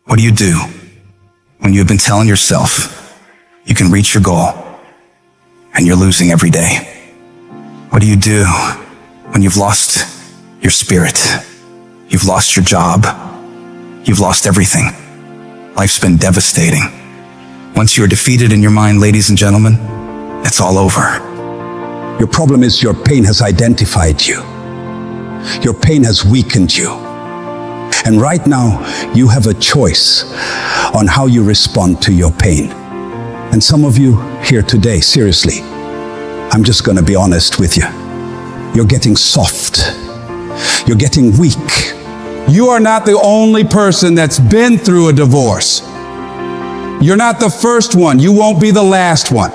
What do you do when you have been telling yourself you can reach your goal and you're losing every day? What do you do when you've lost your spirit? You've lost your job. You've lost everything. Life's been devastating. Once you're defeated in your mind, ladies and gentlemen, it's all over. Your problem is your pain has identified you. Your pain has weakened you. And right now, you have a choice on how you respond to your pain. And some of you here today, seriously, I'm just going to be honest with you. You're getting soft. You're getting weak. You are not the only person that's been through a divorce. You're not the first one. You won't be the last one.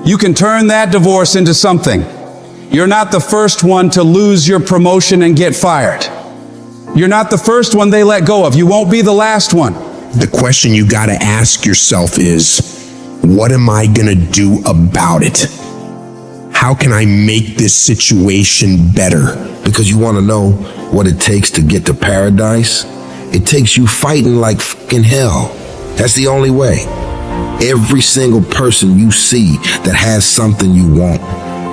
You can turn that divorce into something. You're not the first one to lose your promotion and get fired. You're not the first one they let go of. You won't be the last one. The question you got to ask yourself is, what am I going to do about it? How can I make this situation better? Because you want to know what it takes to get to paradise? It takes you fighting like fucking hell. That's the only way. Every single person you see that has something you want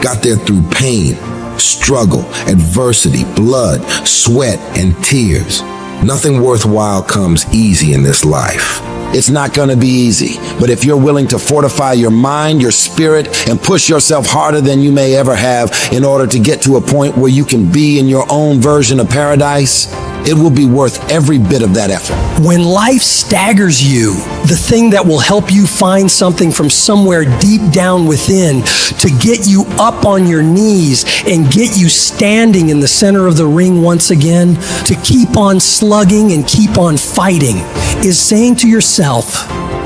got there through pain, struggle, adversity, blood, sweat, and tears. Nothing worthwhile comes easy in this life. It's not going to be easy, but if you're willing to fortify your mind, your spirit, and push yourself harder than you may ever have in order to get to a point where you can be in your own version of paradise, it will be worth every bit of that effort. When life staggers you, the thing that will help you find something from somewhere deep down within to get you up on your knees and get you standing in the center of the ring once again, to keep on slugging and keep on fighting, is saying to yourself,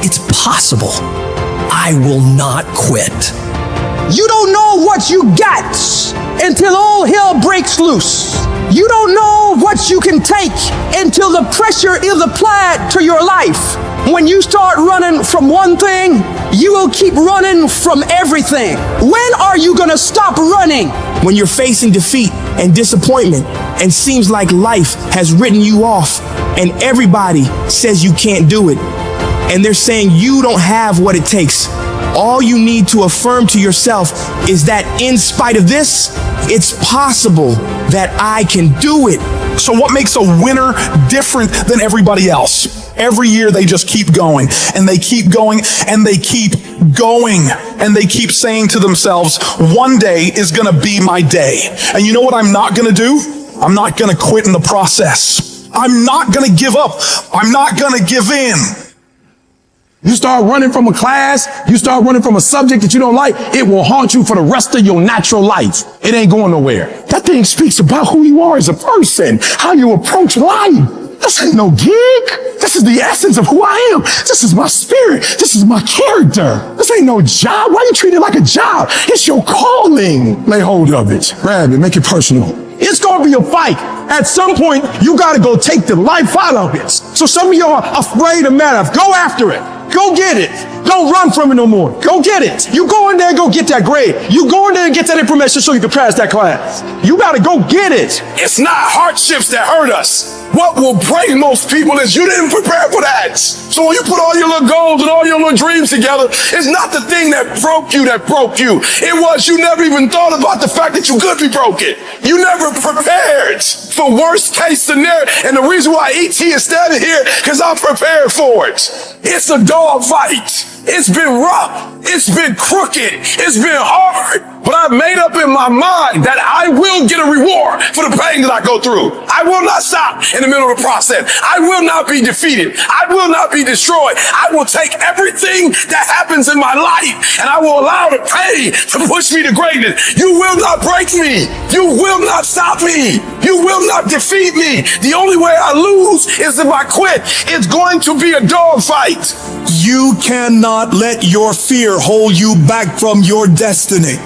it's possible. I will not quit. You don't know what you got until all hell breaks loose. You don't know what you can take until the pressure is applied to your life. When you start running from one thing, you will keep running from everything. When are you going to stop running? When you're facing defeat and disappointment and seems like life has written you off and everybody says you can't do it and they're saying you don't have what it takes. All you need to affirm to yourself is that in spite of this, it's possible that I can do it. So what makes a winner different than everybody else? Every year they just keep going and they keep going and they keep going and they keep saying to themselves, one day is gonna be my day. And you know what I'm not gonna do? I'm not gonna quit in the process. I'm not gonna give up. I'm not gonna give in. You start running from a class, you start running from a subject that you don't like, it will haunt you for the rest of your natural life. It ain't going nowhere. That thing speaks about who you are as a person, how you approach life. This ain't no gig. This is the essence of who I am. This is my spirit. This is my character. This ain't no job. Why you treat it like a job? It's your calling. Lay hold of it. Grab it. Make it personal. It's going to be a fight. At some point, you got to go take the life out of it. So some of y'all are afraid of math. Go after it. Go get it. Don't run from it no more. Go get it. You go in there and go get that grade. You go in there and get that information so you can pass that class. You got to go get it. It's not hardships that hurt us. What will break most people is you didn't prepare for that. So when you put all your little goals and all your little dreams together, it's not the thing that broke you. It was you never even thought about the fact that you could be broken. You never prepared for worst case scenario. And the reason why ET is standing here, because I'm prepared for it. It's a dog fight. It's been rough. It's been crooked. It's been hard. But I've made up in my mind that I will get a reward for the pain that I go through. I will not stop in the middle of the process. I will not be defeated. I will not be destroyed. I will take everything that happens in my life and I will allow the pain to push me to greatness. You will not break me. You will not stop me. You will not defeat me. The only way I lose is if I quit. It's going to be a dog fight. You cannot let your fear hold you back from your destiny.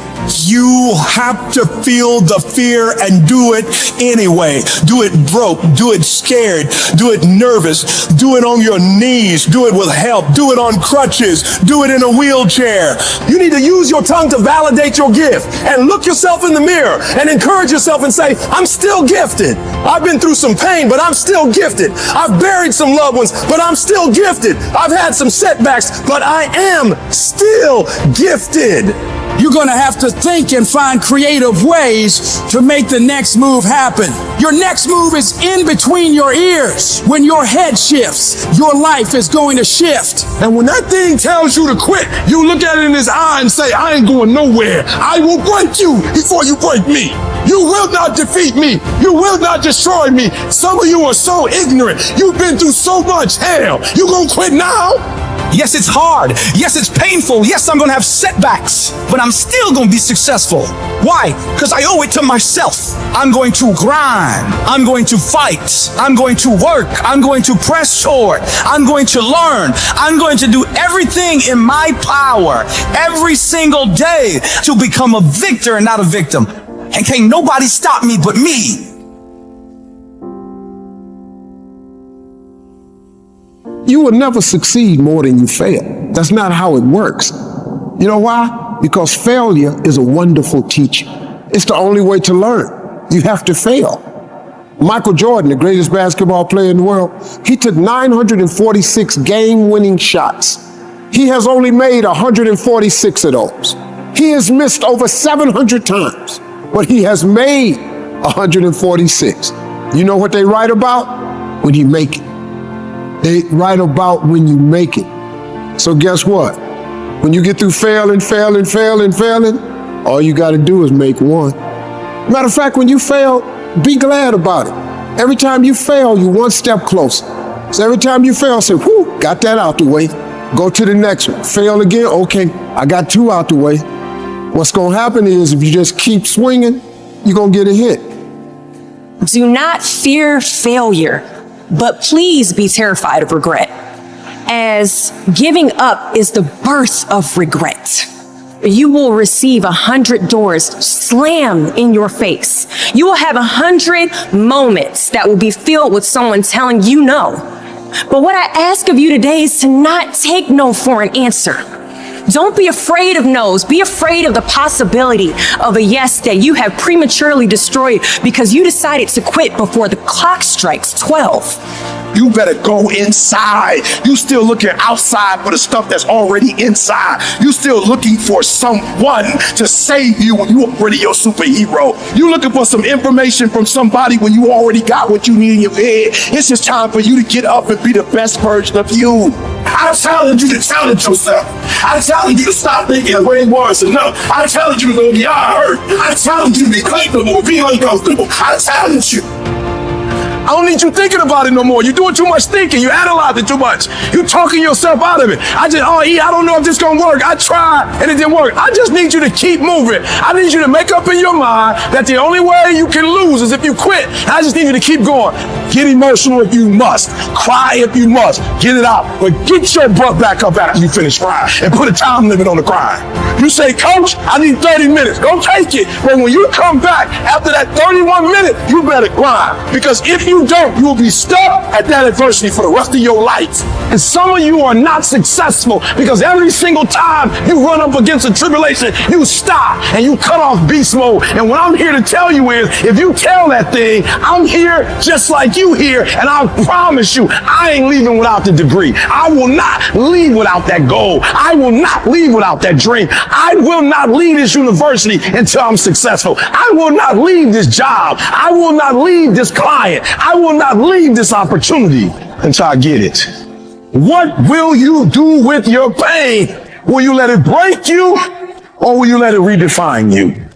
You have to feel the fear and do it anyway. Do it broke, do it scared, do it nervous, do it on your knees, do it with help, do it on crutches, do it in a wheelchair. You need to use your tongue to validate your gift and look yourself in the mirror and encourage yourself and say, I'm still gifted. I've been through some pain, but I'm still gifted. I've buried some loved ones, but I'm still gifted. I've had some setbacks, but I am still gifted. You're going to have to think and find creative ways to make the next move happen. Your next move is in between your ears. When your head shifts, your life is going to shift. And when that thing tells you to quit, you look at it in his eye and say, I ain't going nowhere. I will break you before you break me. You will not defeat me. You will not destroy me. Some of you are so ignorant. You've been through so much hell. You gonna quit now? Yes, it's hard. Yes, it's painful. Yes, I'm going to have setbacks, but I'm still going to be successful. Why? Because I owe it to myself. I'm going to grind. I'm going to fight. I'm going to work. I'm going to press forward. I'm going to learn. I'm going to do everything in my power every single day to become a victor and not a victim. And can't nobody stop me but me. You will never succeed more than you fail. That's not how it works. You know why? Because failure is a wonderful teacher. It's the only way to learn. You have to fail. Michael Jordan, the greatest basketball player in the world, he took 946 game-winning shots. He has only made 146 of those. He has missed over 700 times, but he has made 146. You know what they write about? When you make it. They write about when you make it. So guess what? When you get through failing, all you got to do is make one. Matter of fact, when you fail, be glad about it. Every time you fail, you're one step closer. So every time you fail, say, whew, got that out the way. Go to the next one. Fail again, okay, I got two out the way. What's going to happen is if you just keep swinging, you're going to get a hit. Do not fear failure, but please be terrified of regret, as giving up is the birth of regret. You will receive 100 doors slam in your face. You will have 100 moments that will be filled with someone telling you no. But what I ask of you today is to not take no for an answer. Don't be afraid of no's. Be afraid of the possibility of a yes that you have prematurely destroyed because you decided to quit before the clock strikes 12. You better go inside. You still looking outside for the stuff that's already inside. You still looking for someone to save you when you already your superhero. You looking for some information from somebody when you already got what you need in your head. It's just time for you to get up and be the best version of you. I challenge you to challenge yourself. I challenge you to stop thinking the way it was enough. I challenge you to go beyond hurt. I challenge you to be comfortable, be uncomfortable. I challenge you. I don't need you thinking about it no more. You're doing too much thinking. You analyze it too much. You talking yourself out of it. I don't know if this gonna work. I tried and it didn't work. I just need you to keep moving. I need you to make up in your mind that the only way you can lose is if you quit. I just need you to keep going. Get emotional if you must. Cry if you must. Get it out. But get your butt back up after you finish crying and put a time limit on the crying. You say, Coach, I need 30 minutes. Go take it. But when you come back after that 31 minutes, you better grind. Because if you don't, you will be stuck at that adversity for the rest of your life. And some of you are not successful because every single time you run up against a tribulation, you stop and you cut off beast mode. And what I'm here to tell you is, if you tell that thing, I'm here just like you here, and I promise you, I ain't leaving without the degree. I will not leave without that goal. I will not leave without that dream. I will not leave this university until I'm successful. I will not leave this job. I will not leave this client. I will not leave this opportunity until I get it. What will you do with your pain? Will you let it break you, or will you let it redefine you?